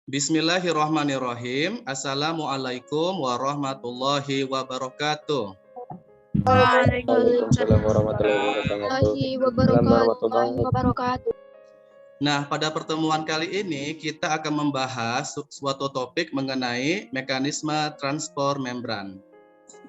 Bismillahirrahmanirrahim. Assalamualaikum warahmatullahi wabarakatuh. Waalaikumsalam warahmatullahi wabarakatuh. Nah, pada pertemuan kali ini kita akan membahas suatu topik mengenai mekanisme transport membran.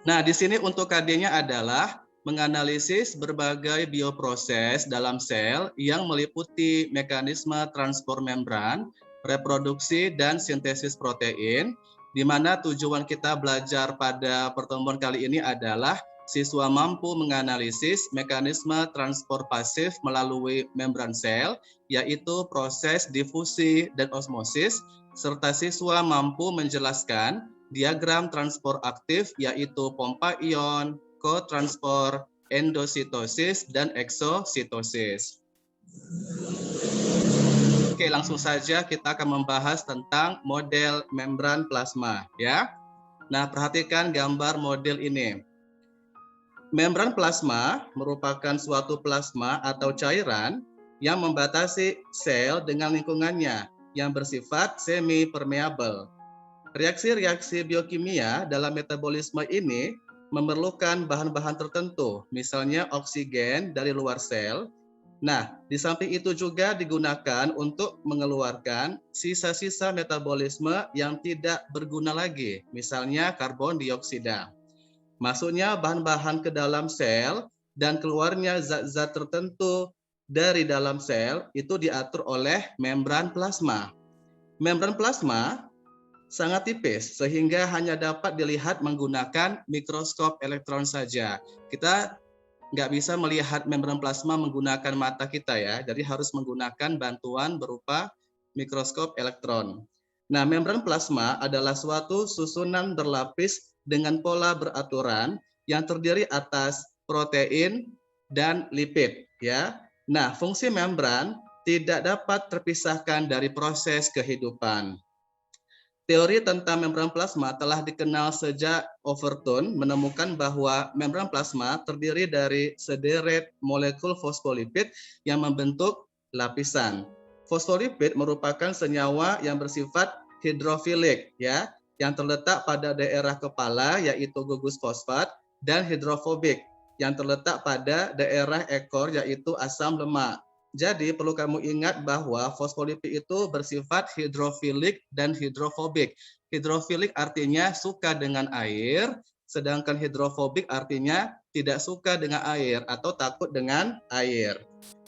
Nah, di sini untuk KD-nya adalah menganalisis berbagai bioproses dalam sel yang meliputi mekanisme transport membran, reproduksi, dan sintesis protein, di mana tujuan kita belajar pada pertemuan kali ini adalah siswa mampu menganalisis mekanisme transport pasif melalui membran sel, yaitu proses difusi dan osmosis, serta siswa mampu menjelaskan diagram transport aktif, yaitu pompa ion, kotransport, endositosis, dan eksositosis. Oke, langsung saja kita akan membahas tentang model membran plasma, ya. Nah, perhatikan gambar model ini. Membran plasma merupakan suatu plasma atau cairan yang membatasi sel dengan lingkungannya yang bersifat semi-permeable. Reaksi-reaksi biokimia dalam metabolisme ini memerlukan bahan-bahan tertentu, misalnya oksigen dari luar sel. Nah, di samping itu juga digunakan untuk mengeluarkan sisa-sisa metabolisme yang tidak berguna lagi, misalnya karbon dioksida. Masuknya bahan-bahan ke dalam sel dan keluarnya zat-zat tertentu dari dalam sel itu diatur oleh membran plasma. Membran plasma sangat tipis sehingga hanya dapat dilihat menggunakan mikroskop elektron saja. Kita nggak bisa melihat membran plasma menggunakan mata kita ya, jadi harus menggunakan bantuan berupa mikroskop elektron. Nah, membran plasma adalah suatu susunan berlapis dengan pola beraturan yang terdiri atas protein dan lipid ya. Nah, fungsi membran tidak dapat terpisahkan dari proses kehidupan. Teori tentang membran plasma telah dikenal sejak Overton menemukan bahwa membran plasma terdiri dari sederet molekul fosfolipid yang membentuk lapisan. Fosfolipid merupakan senyawa yang bersifat hidrofilik ya, yang terletak pada daerah kepala yaitu gugus fosfat, dan hidrofobik yang terletak pada daerah ekor yaitu asam lemak. Jadi perlu kamu ingat bahwa fosfolipid itu bersifat hidrofilik dan hidrofobik. Hidrofilik artinya suka dengan air, sedangkan hidrofobik artinya tidak suka dengan air atau takut dengan air.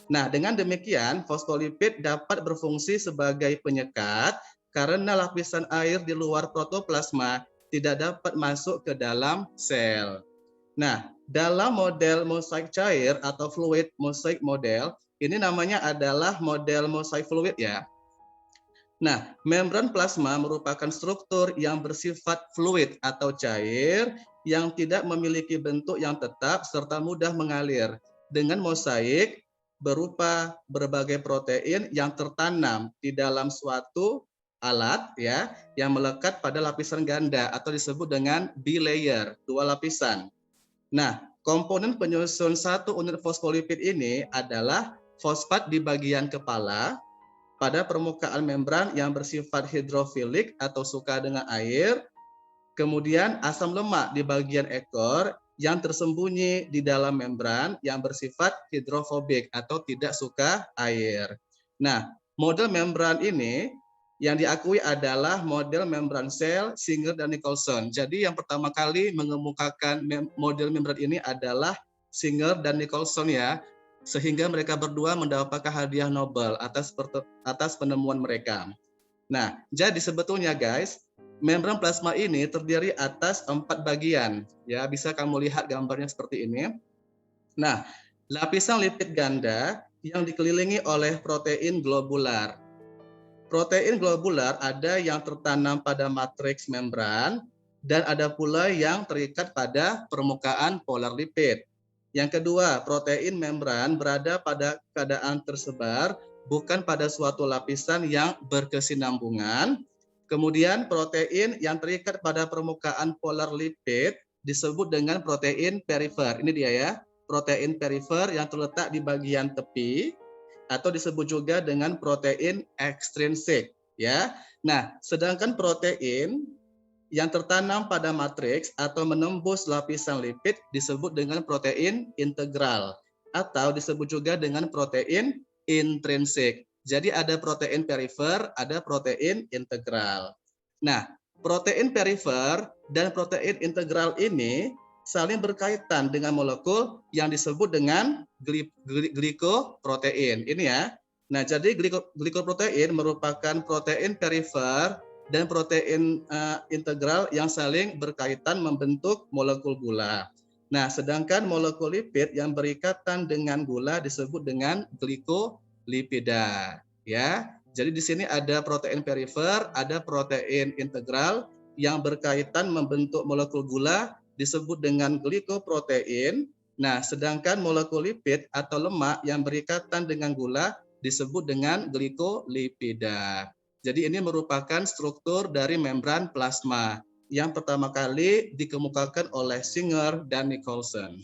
Nah, dengan demikian fosfolipid dapat berfungsi sebagai penyekat karena lapisan air di luar protoplasma tidak dapat masuk ke dalam sel. Nah, dalam model mosaik cair atau fluid mosaik model, ini namanya adalah model mosaik fluid ya. Nah, membran plasma merupakan struktur yang bersifat fluid atau cair yang tidak memiliki bentuk yang tetap serta mudah mengalir dengan mosaik berupa berbagai protein yang tertanam di dalam suatu alat ya yang melekat pada lapisan ganda atau disebut dengan bilayer, dua lapisan. Nah, komponen penyusun satu unit fosfolipid ini adalah fosfat di bagian kepala pada permukaan membran yang bersifat hidrofilik atau suka dengan air, kemudian asam lemak di bagian ekor yang tersembunyi di dalam membran yang bersifat hidrofobik atau tidak suka air. Nah, model membran ini yang diakui adalah model membran sel Singer dan Nicholson. Jadi yang pertama kali mengemukakan model membran ini adalah Singer dan Nicholson ya, sehingga mereka berdua mendapatkan hadiah Nobel atas penemuan mereka. Nah, jadi sebetulnya guys, membran plasma ini terdiri atas 4 bagian. Ya, bisa kamu lihat gambarnya seperti ini. Nah, lapisan lipid ganda yang dikelilingi oleh protein globular. Protein globular ada yang tertanam pada matriks membran, dan ada pula yang terikat pada permukaan polar lipid. Yang kedua, protein membran berada pada keadaan tersebar, bukan pada suatu lapisan yang berkesinambungan. Kemudian protein yang terikat pada permukaan polar lipid disebut dengan protein perifer. Ini dia ya, protein perifer yang terletak di bagian tepi atau disebut juga dengan protein ekstrinsik ya. Nah, sedangkan protein yang tertanam pada matriks atau menembus lapisan lipid disebut dengan protein integral atau disebut juga dengan protein intrinsik. Jadi ada protein perifer, ada protein integral. Nah, protein perifer dan protein integral ini saling berkaitan dengan molekul yang disebut dengan glikoprotein. Ini ya. Nah, jadi glikoprotein merupakan protein perifer dan protein integral yang saling berkaitan membentuk molekul gula. Nah, sedangkan molekul lipid yang berikatan dengan gula disebut dengan glikolipida. Ya, jadi di sini ada protein perifer, ada protein integral yang berkaitan membentuk molekul gula disebut dengan glikoprotein. Nah, sedangkan molekul lipid atau lemak yang berikatan dengan gula disebut dengan glikolipida. Jadi ini merupakan struktur dari membran plasma yang pertama kali dikemukakan oleh Singer dan Nicholson.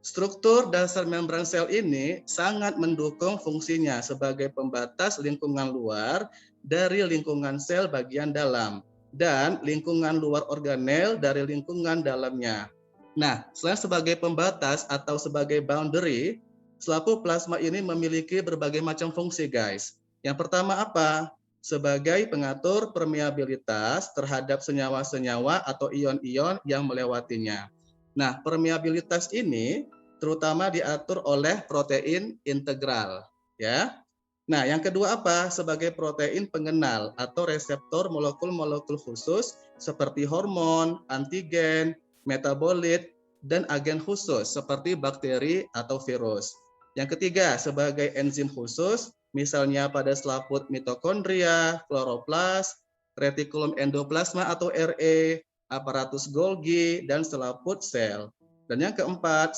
Struktur dasar membran sel ini sangat mendukung fungsinya sebagai pembatas lingkungan luar dari lingkungan sel bagian dalam dan lingkungan luar organel dari lingkungan dalamnya. Nah, selain sebagai pembatas atau sebagai boundary, selaput plasma ini memiliki berbagai macam fungsi, guys. Yang pertama apa? Sebagai pengatur permeabilitas terhadap senyawa-senyawa atau ion-ion yang melewatinya. Nah, permeabilitas ini terutama diatur oleh protein integral, ya. Nah, yang kedua apa? Sebagai protein pengenal atau reseptor molekul-molekul khusus seperti hormon, antigen, metabolit, dan agen khusus seperti bakteri atau virus. Yang ketiga, sebagai enzim khusus, misalnya pada selaput mitokondria, kloroplas, retikulum endoplasma atau RE, aparatus Golgi, dan selaput sel. Dan yang keempat,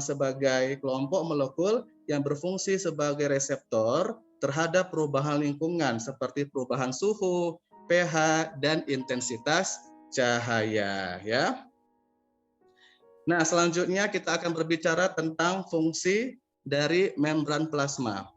sebagai kelompok molekul yang berfungsi sebagai reseptor terhadap perubahan lingkungan seperti perubahan suhu, pH, dan intensitas cahaya. Ya. Nah, selanjutnya kita akan berbicara tentang fungsi dari membran plasma.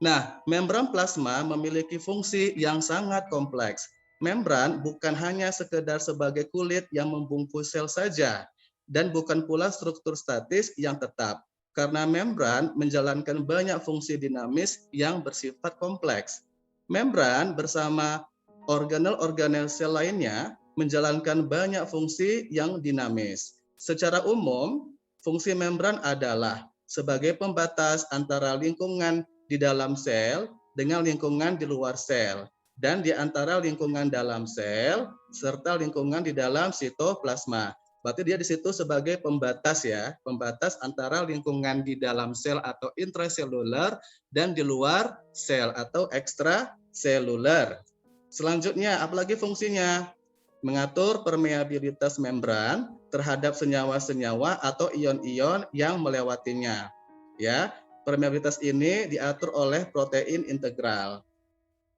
Nah, membran plasma memiliki fungsi yang sangat kompleks. Membran bukan hanya sekedar sebagai kulit yang membungkus sel saja, dan bukan pula struktur statis yang tetap, karena membran menjalankan banyak fungsi dinamis yang bersifat kompleks. Membran bersama organel-organel sel lainnya menjalankan banyak fungsi yang dinamis. Secara umum, fungsi membran adalah sebagai pembatas antara lingkungan di dalam sel dengan lingkungan di luar sel, dan di antara lingkungan dalam sel serta lingkungan di dalam sitoplasma. Berarti dia di situ sebagai pembatas ya, pembatas antara lingkungan di dalam sel atau intraseluler dan di luar sel atau ekstraseluler. Selanjutnya, apalagi fungsinya? Mengatur permeabilitas membran terhadap senyawa-senyawa atau ion-ion yang melewatinya. Ya, permeabilitas ini diatur oleh protein integral.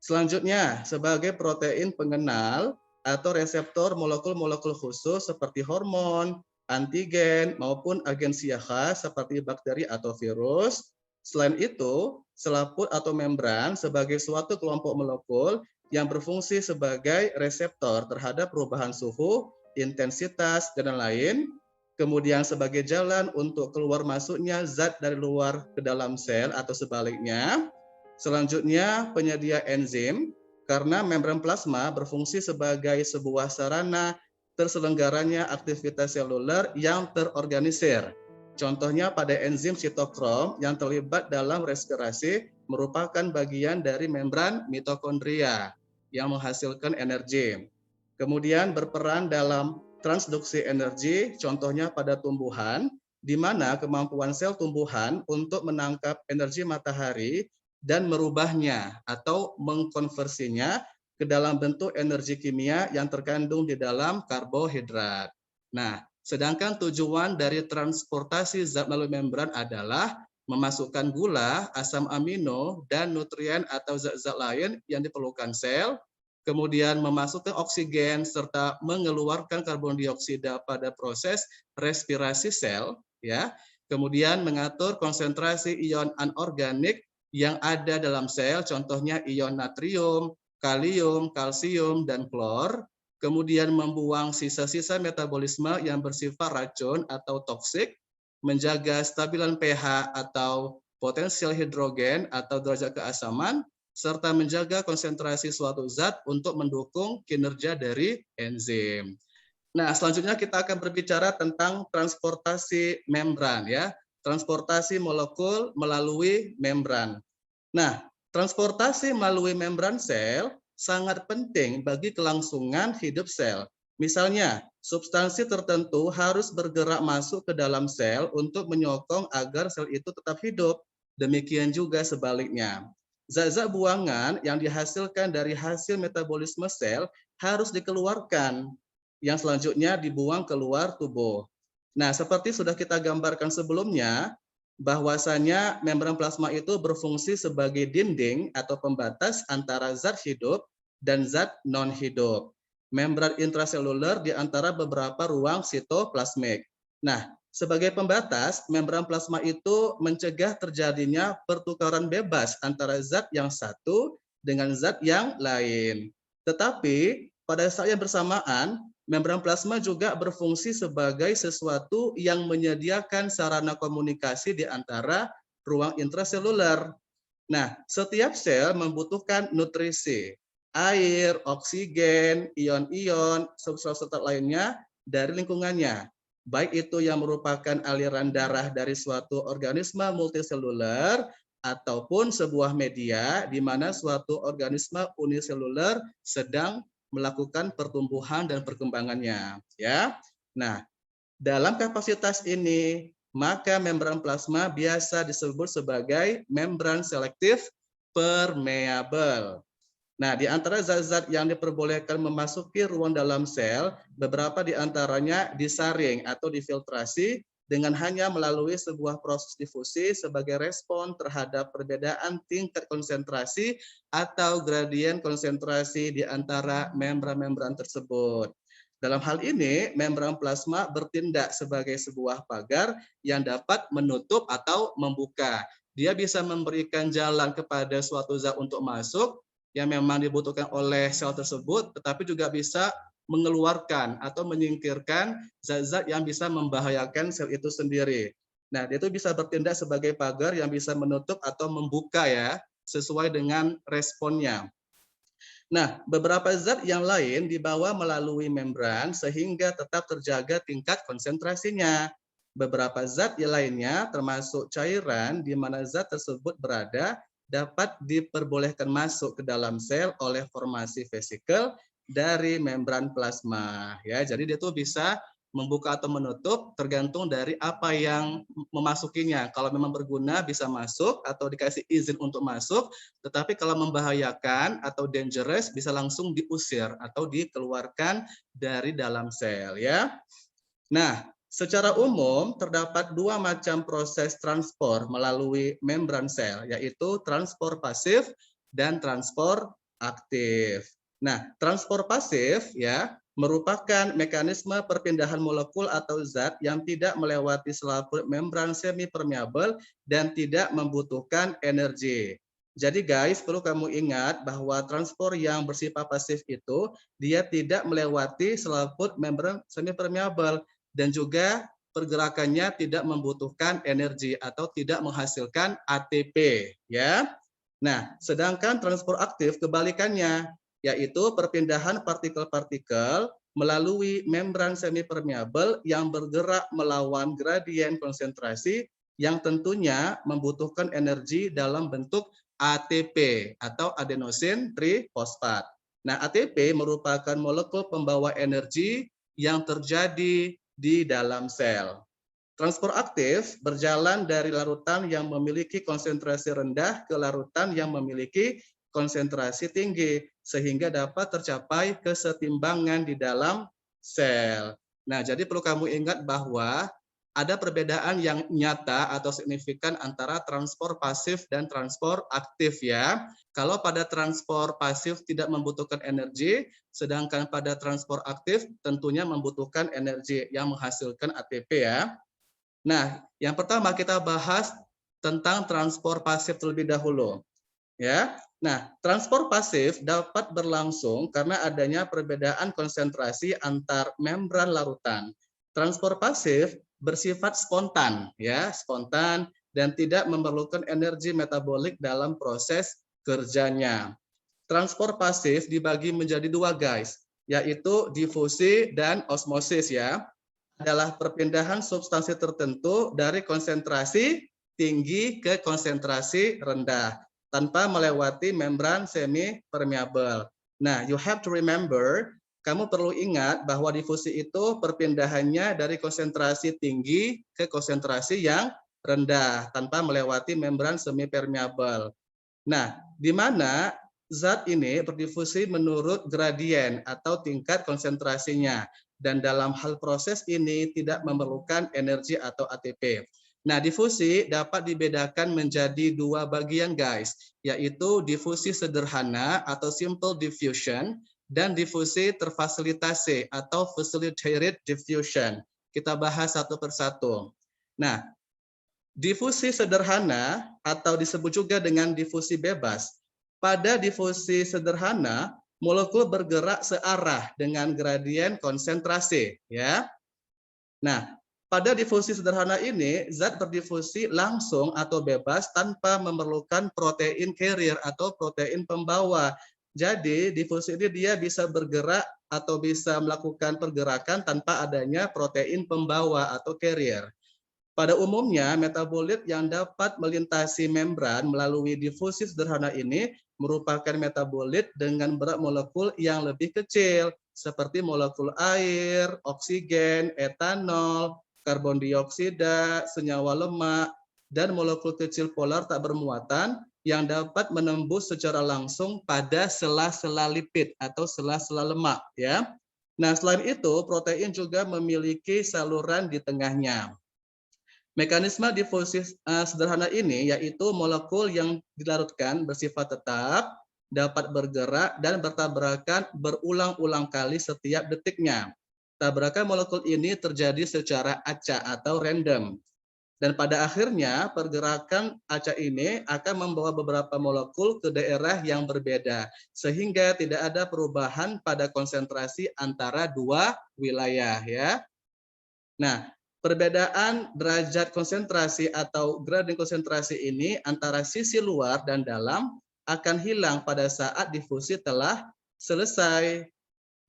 Selanjutnya, sebagai protein pengenal atau reseptor molekul-molekul khusus seperti hormon, antigen, maupun agen siaga seperti bakteri atau virus. Selain itu, selaput atau membran sebagai suatu kelompok molekul yang berfungsi sebagai reseptor terhadap perubahan suhu, intensitas, dan lain-lain. Kemudian sebagai jalan untuk keluar masuknya zat dari luar ke dalam sel atau sebaliknya. Selanjutnya, penyedia enzim, karena membran plasma berfungsi sebagai sebuah sarana terselenggaranya aktivitas seluler yang terorganisir. Contohnya pada enzim sitokrom yang terlibat dalam respirasi merupakan bagian dari membran mitokondria yang menghasilkan energi. Kemudian berperan dalam transduksi energi, contohnya pada tumbuhan, di mana kemampuan sel tumbuhan untuk menangkap energi matahari dan merubahnya atau mengkonversinya ke dalam bentuk energi kimia yang terkandung di dalam karbohidrat. Nah, sedangkan tujuan dari transportasi zat melalui membran adalah memasukkan gula, asam amino, dan nutrien atau zat-zat lain yang diperlukan sel, kemudian memasukkan oksigen serta mengeluarkan karbon dioksida pada proses respirasi sel, ya. Kemudian mengatur konsentrasi ion anorganik yang ada dalam sel, contohnya ion natrium, kalium, kalsium, dan klor. Kemudian membuang sisa-sisa metabolisme yang bersifat racun atau toksik, menjaga stabilan pH atau potensial hidrogen atau derajat keasaman, serta menjaga konsentrasi suatu zat untuk mendukung kinerja dari enzim. Nah, selanjutnya kita akan berbicara tentang transportasi membran, ya. Transportasi molekul melalui membran. Nah, transportasi melalui membran sel sangat penting bagi kelangsungan hidup sel. Misalnya, substansi tertentu harus bergerak masuk ke dalam sel untuk menyokong agar sel itu tetap hidup. Demikian juga sebaliknya. Zat-zat buangan yang dihasilkan dari hasil metabolisme sel harus dikeluarkan, yang selanjutnya dibuang keluar tubuh. Nah, seperti sudah kita gambarkan sebelumnya, bahwasanya membran plasma itu berfungsi sebagai dinding atau pembatas antara zat hidup dan zat non-hidup. Membran intraseluler di antara beberapa ruang sitoplasmik. Nah, sebagai pembatas, membran plasma itu mencegah terjadinya pertukaran bebas antara zat yang satu dengan zat yang lain. Tetapi pada saat yang bersamaan, membran plasma juga berfungsi sebagai sesuatu yang menyediakan sarana komunikasi di antara ruang intraseluler. Nah, setiap sel membutuhkan nutrisi, air, oksigen, ion-ion, substrat lainnya dari lingkungannya. Baik itu yang merupakan aliran darah dari suatu organisme multiseluler ataupun sebuah media di mana suatu organisme uniseluler sedang melakukan pertumbuhan dan perkembangannya, ya. Nah, dalam kapasitas ini, maka membran plasma biasa disebut sebagai membran selektif permeabel. Nah, di antara zat-zat yang diperbolehkan memasuki ruang dalam sel, beberapa di antaranya disaring atau difiltrasi dengan hanya melalui sebuah proses difusi sebagai respon terhadap perbedaan tingkat konsentrasi atau gradien konsentrasi di antara membran-membran tersebut. Dalam hal ini, membran plasma bertindak sebagai sebuah pagar yang dapat menutup atau membuka. Dia bisa memberikan jalan kepada suatu zat untuk masuk yang memang dibutuhkan oleh sel tersebut, tetapi juga bisa mengeluarkan atau menyingkirkan zat-zat yang bisa membahayakan sel itu sendiri. Nah, dia itu bisa bertindak sebagai pagar yang bisa menutup atau membuka, ya, sesuai dengan responnya. Nah, beberapa zat yang lain dibawa melalui membran sehingga tetap terjaga tingkat konsentrasinya. Beberapa zat yang lainnya termasuk cairan di mana zat tersebut berada dapat diperbolehkan masuk ke dalam sel oleh formasi vesikel dari membran plasma, ya. Jadi dia tuh bisa membuka atau menutup tergantung dari apa yang memasukinya. Kalau memang berguna bisa masuk atau dikasih izin untuk masuk, tetapi kalau membahayakan atau dangerous bisa langsung diusir atau dikeluarkan dari dalam sel, ya. Nah, secara umum terdapat dua macam proses transport melalui membran sel, yaitu transport pasif dan transport aktif. Nah, transport pasif, ya, merupakan mekanisme perpindahan molekul atau zat yang tidak melewati selaput membran semipermeabel dan tidak membutuhkan energi. Jadi guys, perlu kamu ingat bahwa transport yang bersifat pasif itu dia tidak melewati selaput membran semipermeabel dan juga pergerakannya tidak membutuhkan energi atau tidak menghasilkan ATP, ya. Nah, sedangkan transport aktif kebalikannya, yaitu perpindahan partikel-partikel melalui membran semipermeabel yang bergerak melawan gradien konsentrasi yang tentunya membutuhkan energi dalam bentuk ATP atau adenosin trifosfat. Nah, ATP merupakan molekul pembawa energi yang terjadi di dalam sel. Transport aktif berjalan dari larutan yang memiliki konsentrasi rendah ke larutan yang memiliki konsentrasi tinggi sehingga dapat tercapai kesetimbangan di dalam sel. Nah, jadi perlu kamu ingat bahwa ada perbedaan yang nyata atau signifikan antara transport pasif dan transport aktif ya. Kalau pada transport pasif tidak membutuhkan energi, sedangkan pada transport aktif tentunya membutuhkan energi yang menghasilkan ATP ya. Nah, yang pertama kita bahas tentang transport pasif terlebih dahulu. Ya. Nah, transport pasif dapat berlangsung karena adanya perbedaan konsentrasi antar membran larutan. Transport pasif bersifat spontan, ya, spontan dan tidak memerlukan energi metabolik dalam proses kerjanya. Transport pasif dibagi menjadi dua, guys, yaitu difusi dan osmosis ya. Adalah perpindahan substansi tertentu dari konsentrasi tinggi ke konsentrasi rendah tanpa melewati membran semi permeable. Nah, you have to remember, kamu perlu ingat bahwa difusi itu perpindahannya dari konsentrasi tinggi ke konsentrasi yang rendah tanpa melewati membran semi permeable. Nah, di mana zat ini berdifusi menurut gradien atau tingkat konsentrasinya. Dan dalam hal proses ini tidak memerlukan energi atau ATP. Nah, difusi dapat dibedakan menjadi dua bagian, guys, yaitu difusi sederhana atau simple diffusion dan difusi terfasilitasi atau facilitated diffusion. Kita bahas satu persatu. Nah, difusi sederhana atau disebut juga dengan difusi bebas. Pada difusi sederhana, molekul bergerak searah dengan gradien konsentrasi, ya. Nah, pada difusi sederhana ini, zat berdifusi langsung atau bebas tanpa memerlukan protein carrier atau protein pembawa. Jadi, difusi ini dia bisa bergerak atau bisa melakukan pergerakan tanpa adanya protein pembawa atau carrier. Pada umumnya, metabolit yang dapat melintasi membran melalui difusi sederhana ini merupakan metabolit dengan berat molekul yang lebih kecil, seperti molekul air, oksigen, etanol, karbon dioksida, senyawa lemak, dan molekul kecil polar tak bermuatan yang dapat menembus secara langsung pada sela-sela lipid atau sela-sela lemak. Ya. Nah, selain itu, protein juga memiliki saluran di tengahnya. Mekanisme difusi sederhana ini yaitu molekul yang dilarutkan bersifat tetap, dapat bergerak dan bertabrakan berulang-ulang kali setiap detiknya. Tabrakan molekul ini terjadi secara acak atau random. Dan pada akhirnya pergerakan acak ini akan membawa beberapa molekul ke daerah yang berbeda sehingga tidak ada perubahan pada konsentrasi antara dua wilayah ya. Nah, perbedaan derajat konsentrasi atau gradien konsentrasi ini antara sisi luar dan dalam akan hilang pada saat difusi telah selesai.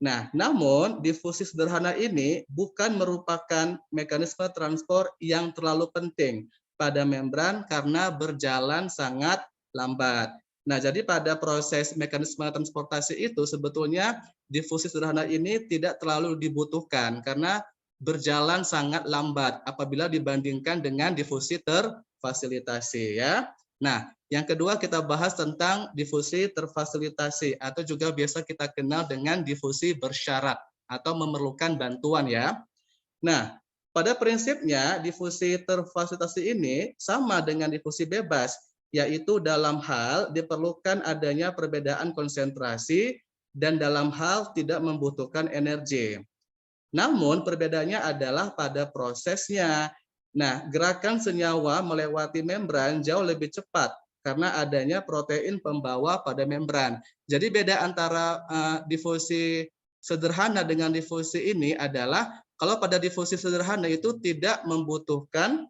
Nah, namun difusi sederhana ini bukan merupakan mekanisme transport yang terlalu penting pada membran karena berjalan sangat lambat. Nah, jadi pada proses mekanisme transportasi itu sebetulnya difusi sederhana ini tidak terlalu dibutuhkan karena berjalan sangat lambat apabila dibandingkan dengan difusi terfasilitasi ya. Nah, yang kedua kita bahas tentang difusi terfasilitasi atau juga biasa kita kenal dengan difusi bersyarat atau memerlukan bantuan ya. Nah, pada prinsipnya difusi terfasilitasi ini sama dengan difusi bebas, yaitu dalam hal diperlukan adanya perbedaan konsentrasi dan dalam hal tidak membutuhkan energi. Namun perbedaannya adalah pada prosesnya. Nah, gerakan senyawa melewati membran jauh lebih cepat karena adanya protein pembawa pada membran. Jadi beda antara difusi sederhana dengan difusi ini adalah kalau pada difusi sederhana itu tidak membutuhkan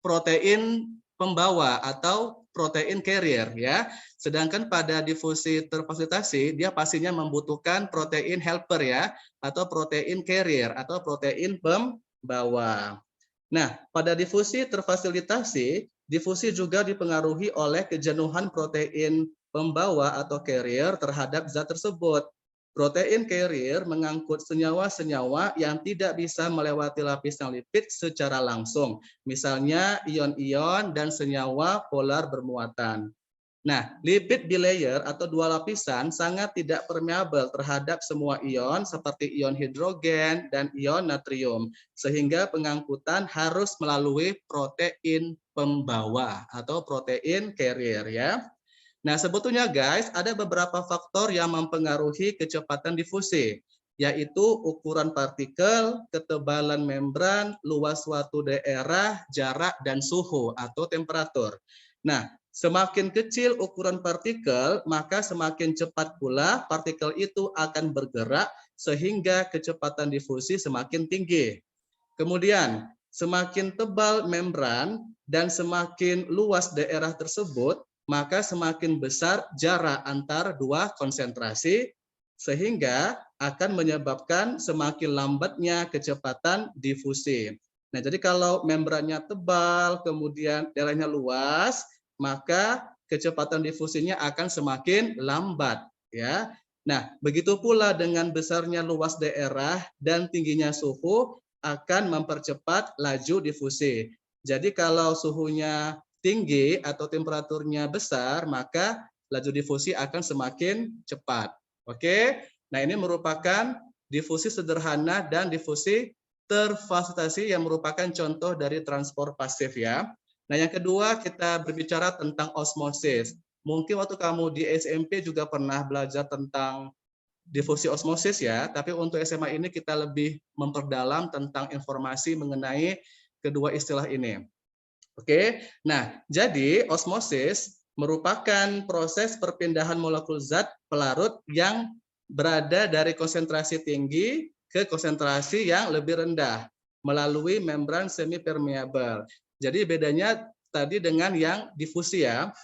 protein pembawa atau protein carrier ya. Sedangkan pada difusi terfasilitasi dia pastinya membutuhkan protein helper ya atau protein carrier atau protein pembawa. Nah, pada difusi terfasilitasi, difusi juga dipengaruhi oleh kejenuhan protein pembawa atau carrier terhadap zat tersebut. Protein carrier mengangkut senyawa-senyawa yang tidak bisa melewati lapisan lipid secara langsung, misalnya ion-ion dan senyawa polar bermuatan. Nah, lipid bilayer atau dua lapisan sangat tidak permeabel terhadap semua ion seperti ion hidrogen dan ion natrium, sehingga pengangkutan harus melalui protein pembawa atau protein carrier ya. Nah, sebetulnya guys, ada beberapa faktor yang mempengaruhi kecepatan difusi, yaitu ukuran partikel, ketebalan membran, luas suatu daerah, jarak, dan suhu atau temperatur. Nah, semakin kecil ukuran partikel, maka semakin cepat pula partikel itu akan bergerak sehingga kecepatan difusi semakin tinggi. Kemudian, semakin tebal membran dan semakin luas daerah tersebut, maka semakin besar jarak antar dua konsentrasi, sehingga akan menyebabkan semakin lambatnya kecepatan difusi. Nah, jadi kalau membrannya tebal, kemudian daerahnya luas, maka kecepatan difusinya akan semakin lambat, ya. Nah, begitu pula dengan besarnya luas daerah dan tingginya suhu akan mempercepat laju difusi. Jadi kalau suhunya tinggi atau temperaturnya besar, maka laju difusi akan semakin cepat. Oke, nah ini merupakan difusi sederhana dan difusi terfasilitasi yang merupakan contoh dari transport pasif ya. Nah yang kedua kita berbicara tentang osmosis. Mungkin waktu kamu di SMP juga pernah belajar tentang difusi osmosis ya, tapi untuk SMA ini kita lebih memperdalam tentang informasi mengenai kedua istilah ini. Oke, nah jadi osmosis merupakan proses perpindahan molekul zat pelarut yang berada dari konsentrasi tinggi ke konsentrasi yang lebih rendah melalui membran semi permeabel. Jadi bedanya tadi dengan yang difusi ya.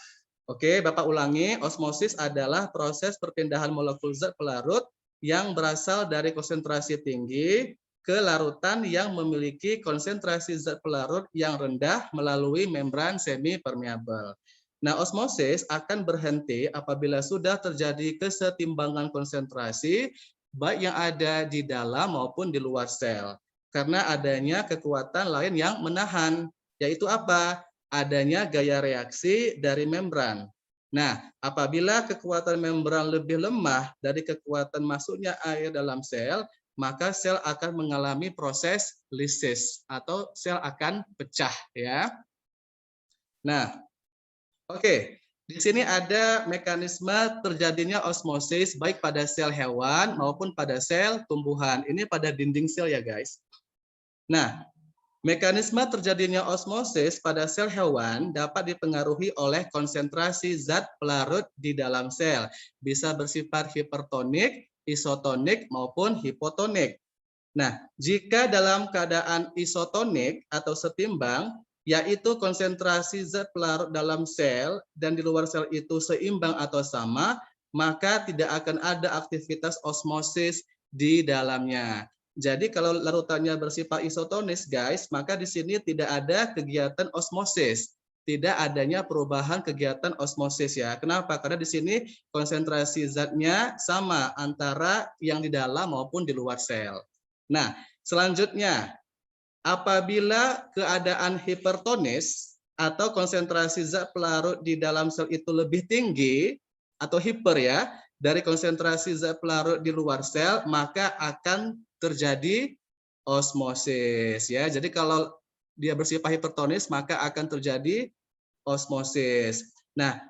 Oke, Bapak ulangi, osmosis adalah proses perpindahan molekul zat pelarut yang berasal dari konsentrasi tinggi ke larutan yang memiliki konsentrasi zat pelarut yang rendah melalui membran semi permeabel. Nah, osmosis akan berhenti apabila sudah terjadi kesetimbangan konsentrasi baik yang ada di dalam maupun di luar sel. Karena adanya kekuatan lain yang menahan, yaitu apa? Adanya gaya reaksi dari membran. Nah, apabila kekuatan membran lebih lemah dari kekuatan masuknya air dalam sel, maka sel akan mengalami proses lisis atau sel akan pecah ya. Nah, oke. Di sini ada mekanisme terjadinya osmosis baik pada sel hewan maupun pada sel tumbuhan. Ini pada dinding sel ya, guys. Nah, mekanisme terjadinya osmosis pada sel hewan dapat dipengaruhi oleh konsentrasi zat pelarut di dalam sel. Bisa bersifat hipertonik, isotonik, maupun hipotonik. Nah, jika dalam keadaan isotonik atau setimbang, yaitu konsentrasi zat pelarut dalam sel dan di luar sel itu seimbang atau sama, maka tidak akan ada aktivitas osmosis di dalamnya. Jadi kalau larutannya bersifat isotonis, guys, maka di sini tidak ada kegiatan osmosis. Tidak adanya perubahan kegiatan osmosis ya. Kenapa? Karena di sini konsentrasi zatnya sama antara yang di dalam maupun di luar sel. Nah, selanjutnya, apabila keadaan hipertonis atau konsentrasi zat pelarut di dalam sel itu lebih tinggi atau hiper ya, dari konsentrasi zat pelarut di luar sel, maka akan terjadi osmosis ya. Jadi kalau dia bersifat hipertonis, maka akan terjadi osmosis. Nah,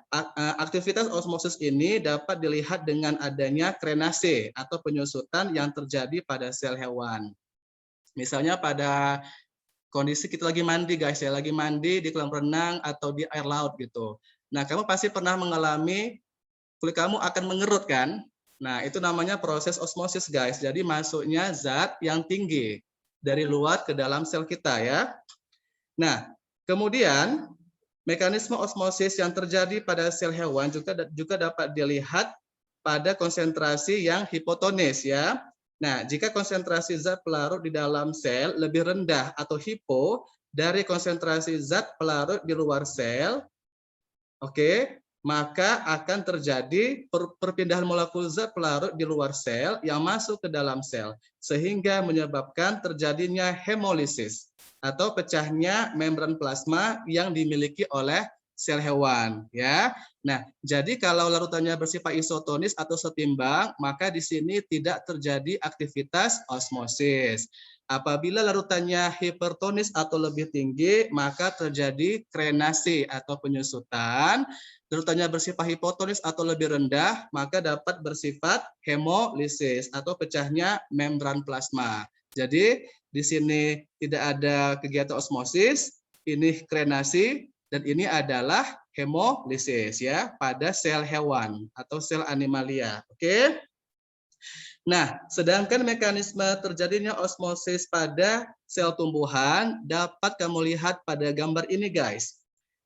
aktivitas osmosis ini dapat dilihat dengan adanya krenase atau penyusutan yang terjadi pada sel hewan. Misalnya pada kondisi kita lagi mandi guys ya, lagi mandi di kolam renang atau di air laut gitu. Nah, kamu pasti pernah mengalami kulit kamu akan mengerut kan? Nah, itu namanya proses osmosis guys. Jadi masuknya zat yang tinggi dari luar ke dalam sel kita ya. Nah, kemudian mekanisme osmosis yang terjadi pada sel hewan juga dapat dilihat pada konsentrasi yang hipotonis ya. Nah, jika konsentrasi zat pelarut di dalam sel lebih rendah atau hipo dari konsentrasi zat pelarut di luar sel, oke, maka akan terjadi perpindahan molekul zat pelarut di luar sel yang masuk ke dalam sel, sehingga menyebabkan terjadinya hemolisis atau pecahnya membran plasma yang dimiliki oleh sel hewan ya. Nah, jadi kalau larutannya bersifat isotonis atau setimbang, maka di sini tidak terjadi aktivitas osmosis. Apabila larutannya hipertonis atau lebih tinggi, maka terjadi krenasi atau penyusutan. Larutannya bersifat hipotonis atau lebih rendah, maka dapat bersifat hemolisis atau pecahnya membran plasma. Jadi di sini tidak ada kegiatan osmosis, ini krenasi, dan ini adalah hemolisis ya pada sel hewan atau sel animalia. Oke. Nah, sedangkan mekanisme terjadinya osmosis pada sel tumbuhan dapat kamu lihat pada gambar ini, guys.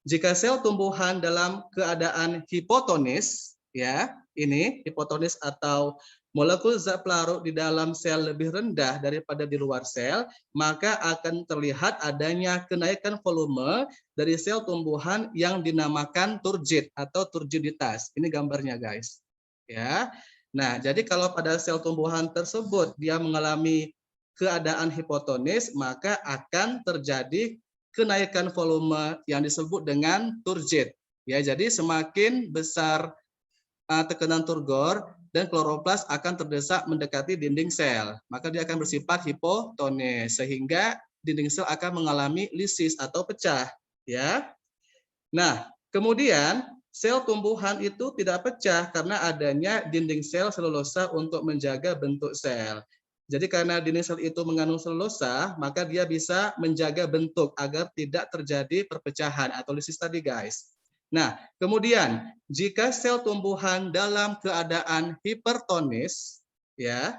Jika sel tumbuhan dalam keadaan hipotonis, ya, ini hipotonis atau molekul zat pelarut di dalam sel lebih rendah daripada di luar sel, maka akan terlihat adanya kenaikan volume dari sel tumbuhan yang dinamakan turgid atau turgiditas. Ini gambarnya, guys. Ya. Nah, jadi kalau pada sel tumbuhan tersebut dia mengalami keadaan hipotonis, maka akan terjadi kenaikan volume yang disebut dengan turgid. Ya, jadi semakin besar tekanan turgor dan kloroplas akan terdesak mendekati dinding sel, maka dia akan bersifat hipotonis sehingga dinding sel akan mengalami lisis atau pecah, ya. Nah, kemudian sel tumbuhan itu tidak pecah karena adanya dinding sel selulosa untuk menjaga bentuk sel. Jadi karena dinding sel itu mengandung selulosa, maka dia bisa menjaga bentuk agar tidak terjadi perpecahan atau lisis tadi, guys. Nah, kemudian jika sel tumbuhan dalam keadaan hipertonis, ya,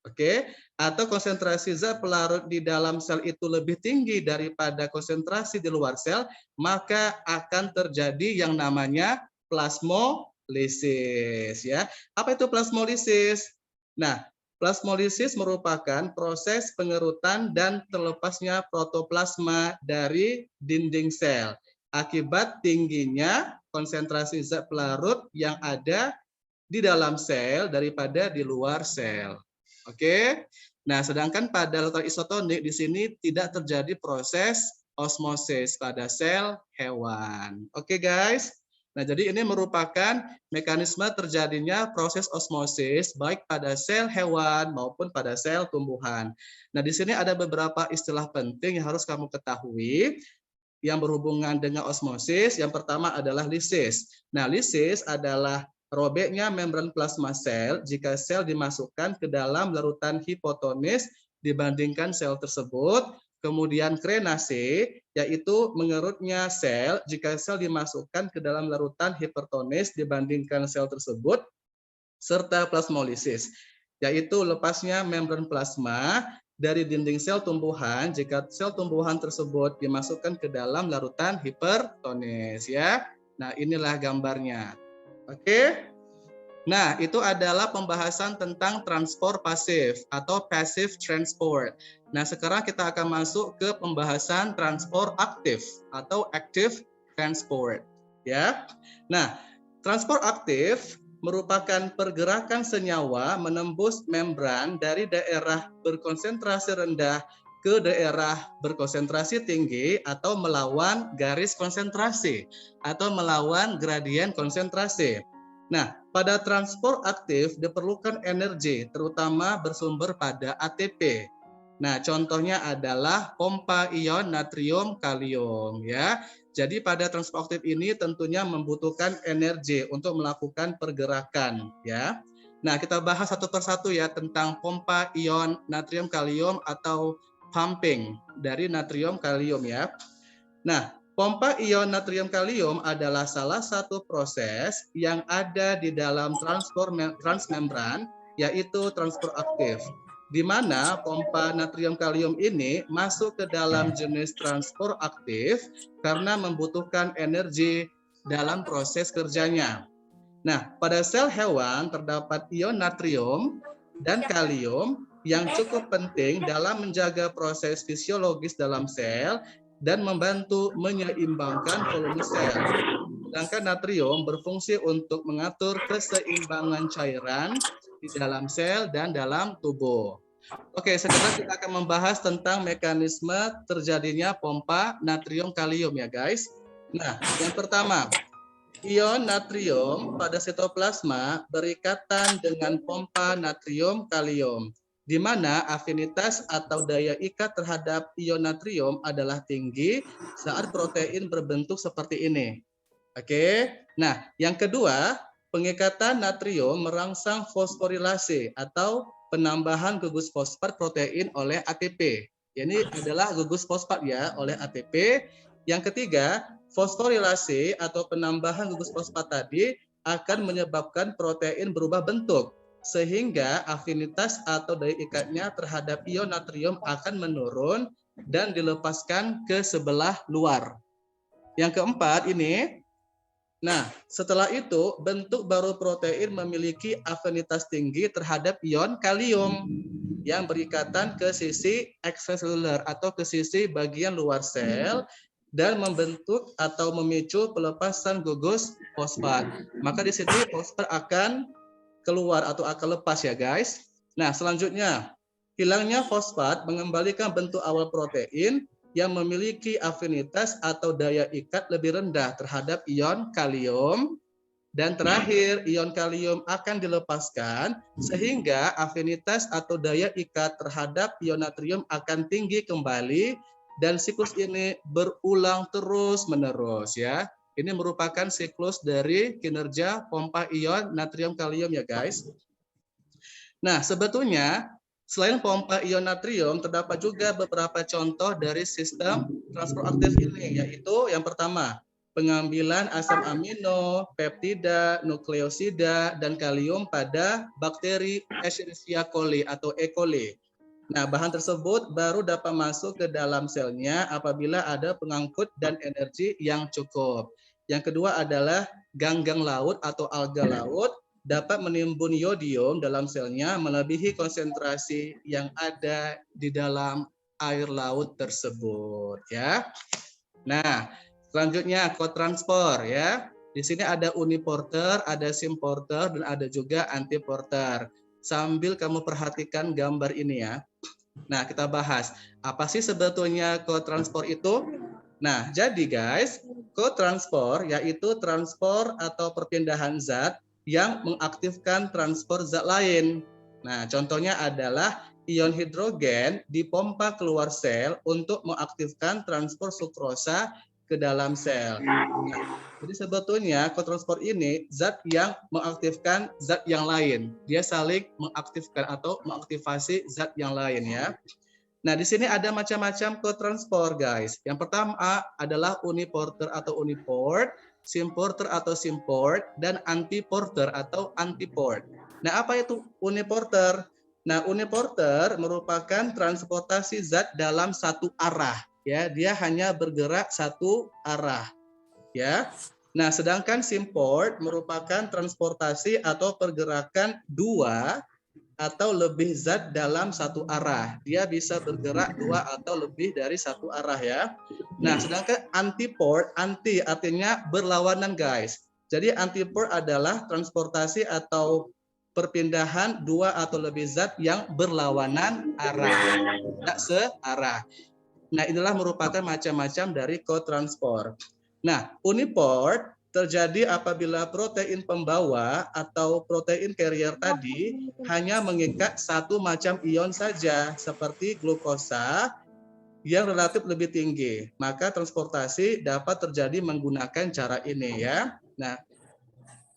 oke, atau konsentrasi zat pelarut di dalam sel itu lebih tinggi daripada konsentrasi di luar sel, maka akan terjadi yang namanya plasmolisis ya. Apa itu plasmolisis? Nah, plasmolisis merupakan proses pengerutan dan terlepasnya protoplasma dari dinding sel akibat tingginya konsentrasi zat pelarut yang ada di dalam sel daripada di luar sel. Oke. Nah, sedangkan pada larutan isotonik di sini tidak terjadi proses osmosis pada sel hewan. Oke, guys. Nah, jadi ini merupakan mekanisme terjadinya proses osmosis baik pada sel hewan maupun pada sel tumbuhan. Nah, di sini ada beberapa istilah penting yang harus kamu ketahui yang berhubungan dengan osmosis. Yang pertama adalah lisis. Nah, lisis adalah robeknya membran plasma sel jika sel dimasukkan ke dalam larutan hipotonis dibandingkan sel tersebut. Kemudian krenase, yaitu mengerutnya sel jika sel dimasukkan ke dalam larutan hipertonis dibandingkan sel tersebut. Serta plasmolisis, yaitu lepasnya membran plasma dari dinding sel tumbuhan jika sel tumbuhan tersebut dimasukkan ke dalam larutan hipertonis ya. Nah, inilah gambarnya. Oke. Nah, itu adalah pembahasan tentang transport pasif atau passive transport. Nah, sekarang kita akan masuk ke pembahasan transport aktif atau active transport, ya. Nah, transport aktif merupakan pergerakan senyawa menembus membran dari daerah berkonsentrasi rendah ke daerah berkonsentrasi tinggi atau melawan garis konsentrasi atau melawan gradien konsentrasi. Nah, pada transport aktif diperlukan energi, terutama bersumber pada ATP. Nah, contohnya adalah pompa ion natrium kalium ya. Jadi pada transport aktif ini tentunya membutuhkan energi untuk melakukan pergerakan ya. Nah, kita bahas satu persatu ya tentang pompa ion natrium kalium atau pumping dari natrium kalium ya. Nah, pompa ion natrium kalium adalah salah satu proses yang ada di dalam transmembran, yaitu transport aktif, di mana pompa natrium kalium ini masuk ke dalam jenis transport aktif karena membutuhkan energi dalam proses kerjanya. Nah, pada sel hewan terdapat ion natrium dan kalium yang cukup penting dalam menjaga proses fisiologis dalam sel dan membantu menyeimbangkan volume sel. Sedangkan natrium berfungsi untuk mengatur keseimbangan cairan di dalam sel dan dalam tubuh. Oke, sekarang kita akan membahas tentang mekanisme terjadinya pompa natrium kalium ya guys. Nah, yang pertama, ion natrium pada sitoplasma berikatan dengan pompa natrium kalium, di mana afinitas atau daya ikat terhadap ion natrium adalah tinggi saat protein berbentuk seperti ini. Oke. Nah, yang kedua, pengikatan natrium merangsang fosforilase atau penambahan gugus fosfat protein oleh ATP. Ini adalah gugus fosfat ya oleh ATP. Yang ketiga, fosforilase atau penambahan gugus fosfat tadi akan menyebabkan protein berubah bentuk sehingga afinitas atau daya ikatnya terhadap ion natrium akan menurun dan dilepaskan ke sebelah luar. Yang keempat ini, nah setelah itu bentuk baru protein memiliki afinitas tinggi terhadap ion kalium yang berikatan ke sisi ekstraseluler atau ke sisi bagian luar sel dan membentuk atau memicu pelepasan gugus fosfat. Maka di sini fosfat akan keluar atau akan lepas ya guys. Nah selanjutnya, hilangnya fosfat mengembalikan bentuk awal protein yang memiliki afinitas atau daya ikat lebih rendah terhadap ion kalium. Dan terakhir, ion kalium akan dilepaskan sehingga afinitas atau daya ikat terhadap ion natrium akan tinggi kembali dan siklus ini berulang terus-menerus ya. Ini merupakan siklus dari kinerja pompa ion natrium kalium ya guys. Nah, sebetulnya selain pompa ion natrium terdapat juga beberapa contoh dari sistem transport aktif ini, yaitu yang pertama, pengambilan asam amino, peptida, nukleosida, dan kalium pada bakteri Escherichia coli atau E. coli. Nah, bahan tersebut baru dapat masuk ke dalam selnya apabila ada pengangkut dan energi yang cukup. Yang kedua adalah ganggang laut atau alga laut dapat menimbun yodium dalam selnya melebihi konsentrasi yang ada di dalam air laut tersebut ya. Nah, selanjutnya kotranspor ya. Di sini ada uniporter, ada simporter dan ada juga antiporter. Sambil kamu perhatikan gambar ini ya. Nah, kita bahas apa sih sebetulnya kotranspor itu? Nah, jadi guys, kotranspor yaitu transpor atau perpindahan zat yang mengaktifkan transport zat lain. Nah, contohnya adalah ion hidrogen dipompa keluar sel untuk mengaktifkan transport sukrosa ke dalam sel. Nah, jadi sebetulnya kotranspor ini zat yang mengaktifkan zat yang lain. Dia saling mengaktifkan atau mengaktifasi zat yang lain ya. Nah, di sini ada macam-macam kotranspor, guys. Yang pertama adalah uniporter atau uniport, simporter atau simport, dan antiporter atau antiport. Nah, apa itu uniporter? Nah, uniporter merupakan transportasi zat dalam satu arah. Ya, dia hanya bergerak satu arah. Ya. Nah, sedangkan simport merupakan transportasi atau pergerakan dua atau lebih zat dalam satu arah. Dia bisa bergerak dua atau lebih dari satu arah ya. Nah, sedangkan antiport, anti artinya berlawanan guys. Jadi antiport adalah transportasi atau perpindahan dua atau lebih zat yang berlawanan arah, tidak searah. Nah, inilah merupakan macam-macam dari kotransport. Nah, uniport terjadi apabila protein pembawa atau protein carrier tadi hanya mengikat satu macam ion saja, seperti glukosa yang relatif lebih tinggi. Maka transportasi dapat terjadi menggunakan cara ini ya. Nah,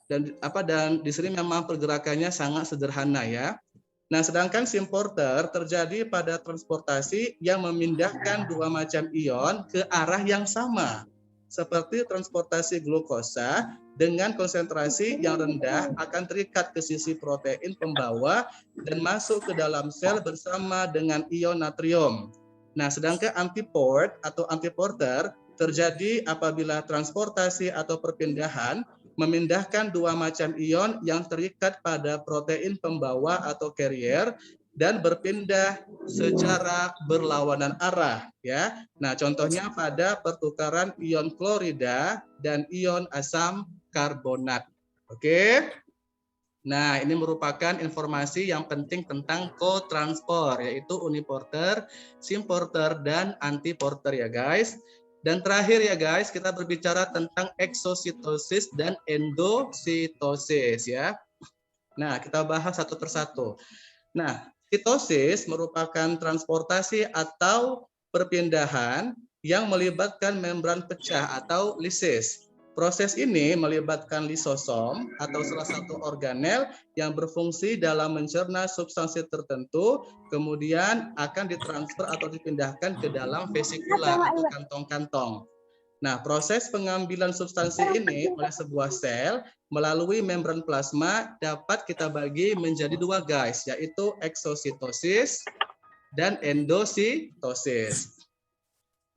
dan di sini memang pergerakannya sangat sederhana ya. Nah, sedangkan simporter terjadi pada transportasi yang memindahkan dua macam ion ke arah yang sama, seperti transportasi glukosa dengan konsentrasi yang rendah akan terikat ke sisi protein pembawa dan masuk ke dalam sel bersama dengan ion natrium. Nah, sedangkan antiport atau antiporter terjadi apabila transportasi atau perpindahan memindahkan dua macam ion yang terikat pada protein pembawa atau carrier dan berpindah secara berlawanan arah ya. Nah, contohnya pada pertukaran ion klorida dan ion asam karbonat. Oke. Nah, ini merupakan informasi yang penting tentang kotranspor, yaitu uniporter, simporter, dan antiporter ya guys. Dan terakhir ya guys, kita berbicara tentang eksositosis dan endositosis ya. Nah, kita bahas satu persatu. Nah, sitosis merupakan transportasi atau perpindahan yang melibatkan membran pecah atau lisis. Proses ini melibatkan lisosom atau salah satu organel yang berfungsi dalam mencerna substansi tertentu, kemudian akan ditransfer atau dipindahkan ke dalam vesikula atau kantong-kantong. Nah, proses pengambilan substansi ini oleh sebuah sel melalui membran plasma dapat kita bagi menjadi dua guys, yaitu eksositosis dan endositosis.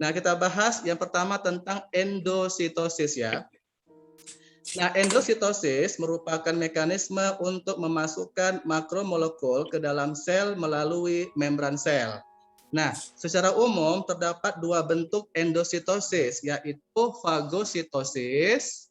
Nah, kita bahas yang pertama tentang endositosis ya. Nah, endositosis merupakan mekanisme untuk memasukkan makromolekul ke dalam sel melalui membran sel. Nah, secara umum terdapat dua bentuk endositosis, yaitu fagositosis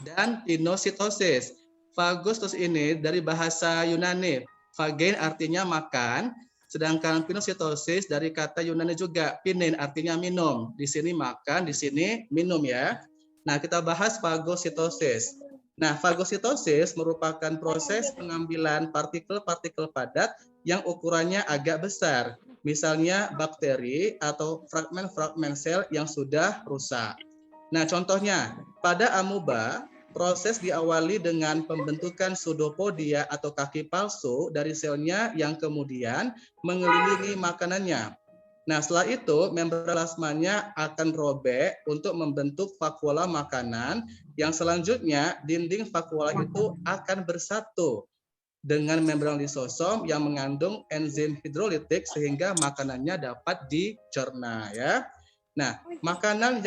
dan pinositosis. Fagositosis ini dari bahasa Yunani, phagein artinya makan, sedangkan pinositosis dari kata Yunani juga, pinin artinya minum. Di sini makan, di sini minum ya. Nah, kita bahas fagositosis. Nah, fagositosis merupakan proses pengambilan partikel-partikel padat yang ukurannya agak besar, misalnya bakteri atau fragmen-fragmen sel yang sudah rusak. Nah, contohnya pada amuba, proses diawali dengan pembentukan pseudopodia atau kaki palsu dari selnya yang kemudian mengelilingi makanannya. Nah, setelah itu membran plasmanya akan robek untuk membentuk vakuola makanan yang selanjutnya dinding vakuola itu akan bersatu dengan membran lisosom yang mengandung enzim hidrolitik sehingga makanannya dapat dicerna ya. Nah, makanan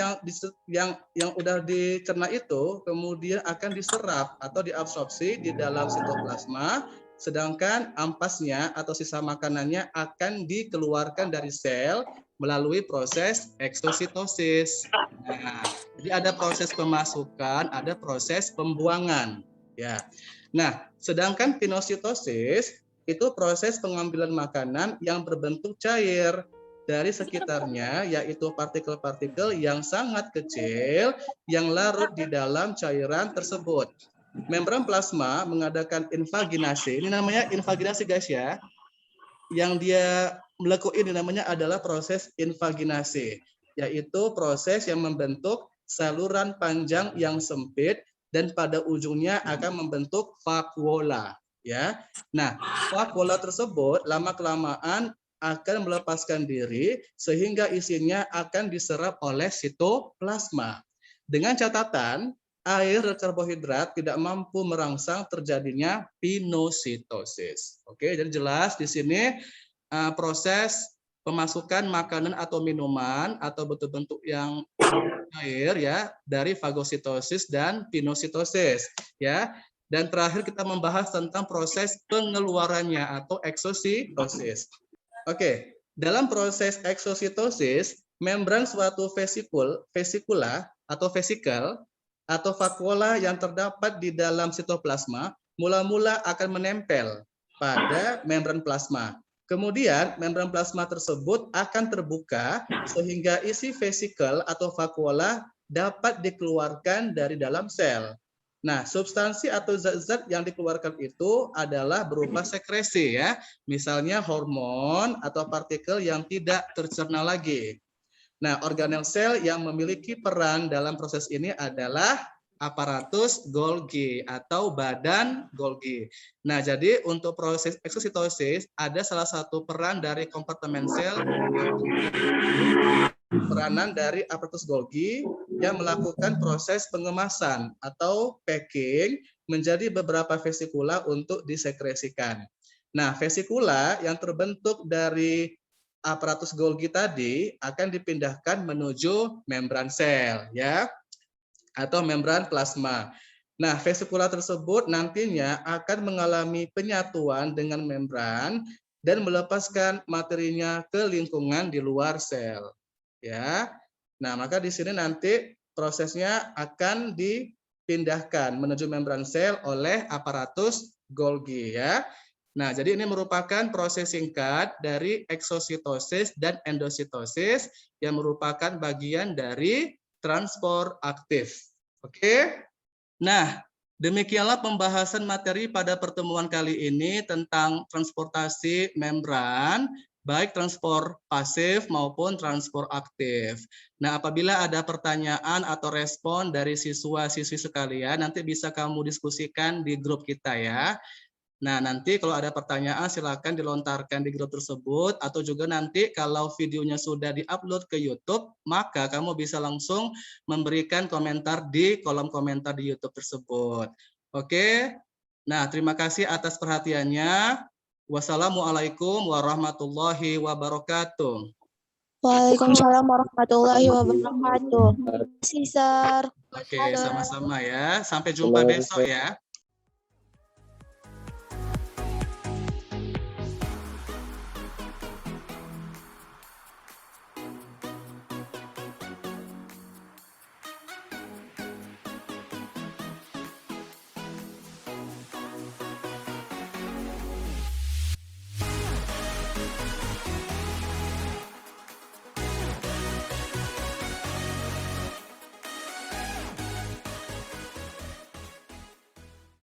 yang udah dicerna itu kemudian akan diserap atau diabsorpsi di dalam sitoplasma, sedangkan ampasnya atau sisa makanannya akan dikeluarkan dari sel melalui proses eksositosis. Nah, jadi ada proses pemasukan, ada proses pembuangan. Ya. Nah, sedangkan pinositosis itu proses pengambilan makanan yang berbentuk cair dari sekitarnya, yaitu partikel-partikel yang sangat kecil yang larut di dalam cairan tersebut. Membran plasma mengadakan invaginasi. Ini namanya invaginasi guys ya. Yang dia melakukan ini namanya adalah proses invaginasi, yaitu proses yang membentuk saluran panjang yang sempit dan pada ujungnya akan membentuk vakuola ya. Nah, vakuola tersebut lama-kelamaan akan melepaskan diri sehingga isinya akan diserap oleh sitoplasma. Dengan catatan, air dan karbohidrat tidak mampu merangsang terjadinya pinositosis. Oke, jadi jelas di sini proses pemasukan makanan atau minuman atau bentuk-bentuk yang air ya dari fagositosis dan pinositosis ya. Dan terakhir kita membahas tentang proses pengeluarannya atau eksositosis. Oke, dalam proses eksositosis, membran suatu vesikula atau vesikel atau vakuola yang terdapat di dalam sitoplasma mula-mula akan menempel pada membran plasma. Kemudian membran plasma tersebut akan terbuka sehingga isi vesikel atau vakuola dapat dikeluarkan dari dalam sel. Nah, substansi atau zat-zat yang dikeluarkan itu adalah berupa sekresi ya, misalnya hormon atau partikel yang tidak tercerna lagi. Nah, organel sel yang memiliki peran dalam proses ini adalah aparatus Golgi atau badan Golgi. Nah, jadi untuk proses eksositosis ada salah satu peran dari kompartemen sel, peranan dari aparatus Golgi yang melakukan proses pengemasan atau packing menjadi beberapa vesikula untuk disekresikan. Nah, vesikula yang terbentuk dari aparatus Golgi tadi akan dipindahkan menuju membran sel ya atau membran plasma. Nah, vesikula tersebut nantinya akan mengalami penyatuan dengan membran dan melepaskan materinya ke lingkungan di luar sel. Ya. Nah, maka di sini nanti prosesnya akan dipindahkan menuju membran sel oleh aparatus Golgi ya. Nah, jadi ini merupakan proses singkat dari eksositosis dan endositosis yang merupakan bagian dari transport aktif. Oke? Nah, demikianlah pembahasan materi pada pertemuan kali ini tentang transportasi membran, baik transport pasif maupun transport aktif. Nah, apabila ada pertanyaan atau respon dari siswa-siswi sekalian, nanti bisa kamu diskusikan di grup kita ya. Nah, nanti kalau ada pertanyaan silakan dilontarkan di grup tersebut atau juga nanti kalau videonya sudah diupload ke YouTube, maka kamu bisa langsung memberikan komentar di kolom komentar di YouTube tersebut. Oke. Nah, terima kasih atas perhatiannya. Wassalamualaikum warahmatullahi wabarakatuh. Waalaikumsalam warahmatullahi wabarakatuh. Terima kasih, Sir. Oke, sama-sama ya. Sampai jumpa besok ya.